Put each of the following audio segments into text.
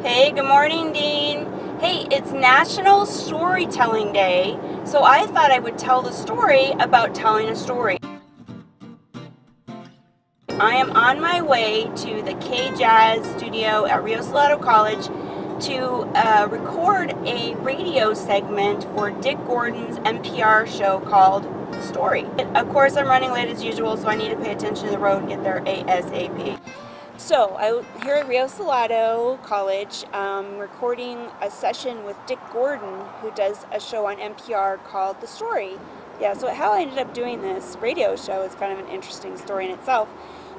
Hey, good morning, Dean. Hey, it's National Storytelling Day, so I thought I would tell the story about telling a story. I am on my way to the K-Jazz studio at Rio Salado College to record a radio segment for Dick Gordon's NPR show called The Story. Of course, I'm running late as usual, so I need to pay attention to the road and get there ASAP. So, here at Rio Salado College, recording a session with Dick Gordon, who does a show on NPR called The Story. Yeah, so how I ended up doing this radio show is kind of an interesting story in itself.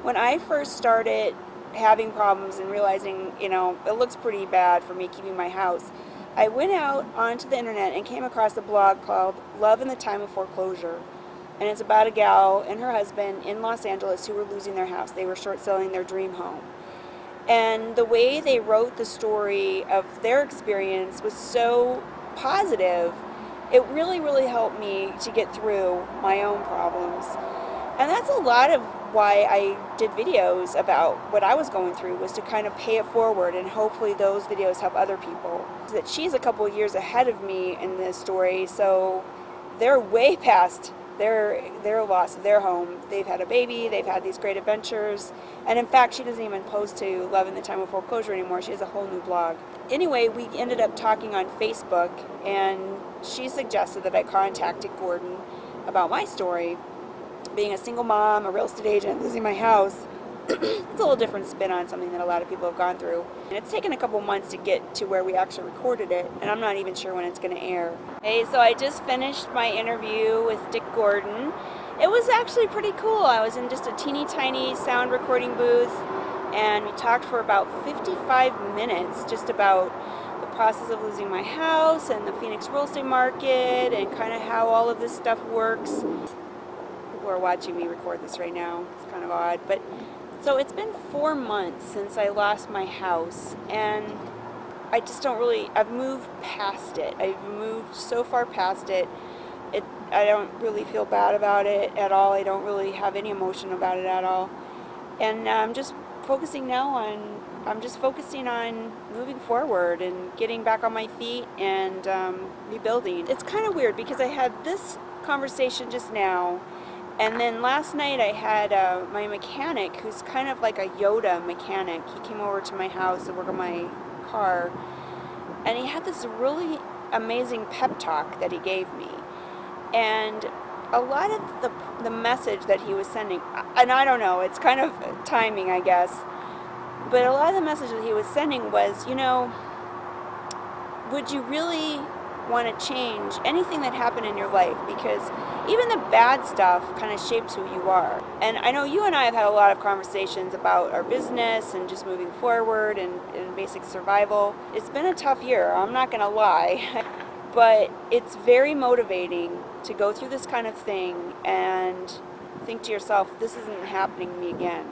When I first started having problems and realizing, it looks pretty bad for me keeping my house, I went out onto the internet and came across a blog called Love in the Time of Foreclosure. And it's about a gal and her husband in Los Angeles who were losing their house. They were short selling their dream home. And the way they wrote the story of their experience was so positive. It really, really helped me to get through my own problems. And that's a lot of why I did videos about what I was going through, was to kind of pay it forward, and hopefully those videos help other people. That she's a couple of years ahead of me in this story, so they're way past their loss of their home. They've had a baby, they've had these great adventures, and in fact she doesn't even post to Love in the Time of Foreclosure anymore. She has a whole new blog. Anyway, we ended up talking on Facebook, and she suggested that I contact Dick Gordon about my story. Being a single mom, a real estate agent, losing my house, it's a little different spin on something that a lot of people have gone through. And it's taken a couple months to get to where we actually recorded it, and I'm not even sure when it's going to air. Hey, so I just finished my interview with Dick Gordon. It was actually pretty cool. I was in just a teeny tiny sound recording booth, and we talked for about 55 minutes just about the process of losing my house and the Phoenix real estate market and kind of how all of this stuff works. People are watching me record this right now. It's kind of odd, but so it's been 4 months since I lost my house, and I just don't really, I've moved past it. I've moved so far past it. I don't really feel bad about it at all. I don't really have any emotion about it at all. And I'm just focusing now on, moving forward and getting back on my feet and rebuilding. It's kind of weird because I had this conversation just now, and then last night I had my mechanic, who's kind of like a Yoda mechanic. He came over to my house to work on my car, and he had this really amazing pep talk that he gave me. And a lot of the message that he was sending, and I don't know, it's kind of timing, I guess, but a lot of the message that he was sending was, would you really want to change anything that happened in your life? Because even the bad stuff kind of shapes who you are. And I know you and I have had a lot of conversations about our business and just moving forward and basic survival. It's been a tough year, I'm not going to lie, but it's very motivating to go through this kind of thing and think to yourself, this isn't happening to me again.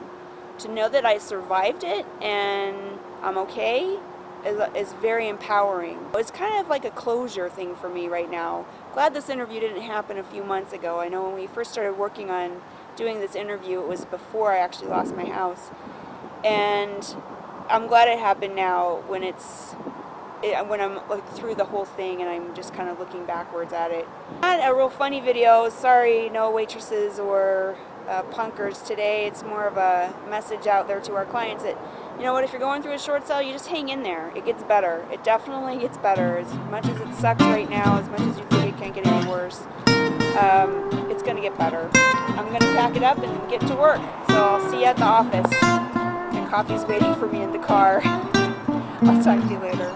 To know that I survived it and I'm okay is very empowering. It's kind of like a closure thing for me right now. Glad this interview didn't happen a few months ago. I know when we first started working on doing this interview, it was before I actually lost my house. And I'm glad it happened now when I'm through the whole thing and I'm just kind of looking backwards at it. Not a real funny video. Sorry, no waitresses or punkers today. It's more of a message out there to our clients that, if you're going through a short sale, you just hang in there. It gets better. It definitely gets better. As much as it sucks right now, as much as you think it can't get any worse, it's going to get better. I'm going to pack it up and get to work. So I'll see you at the office. And coffee's waiting for me in the car. I'll talk to you later.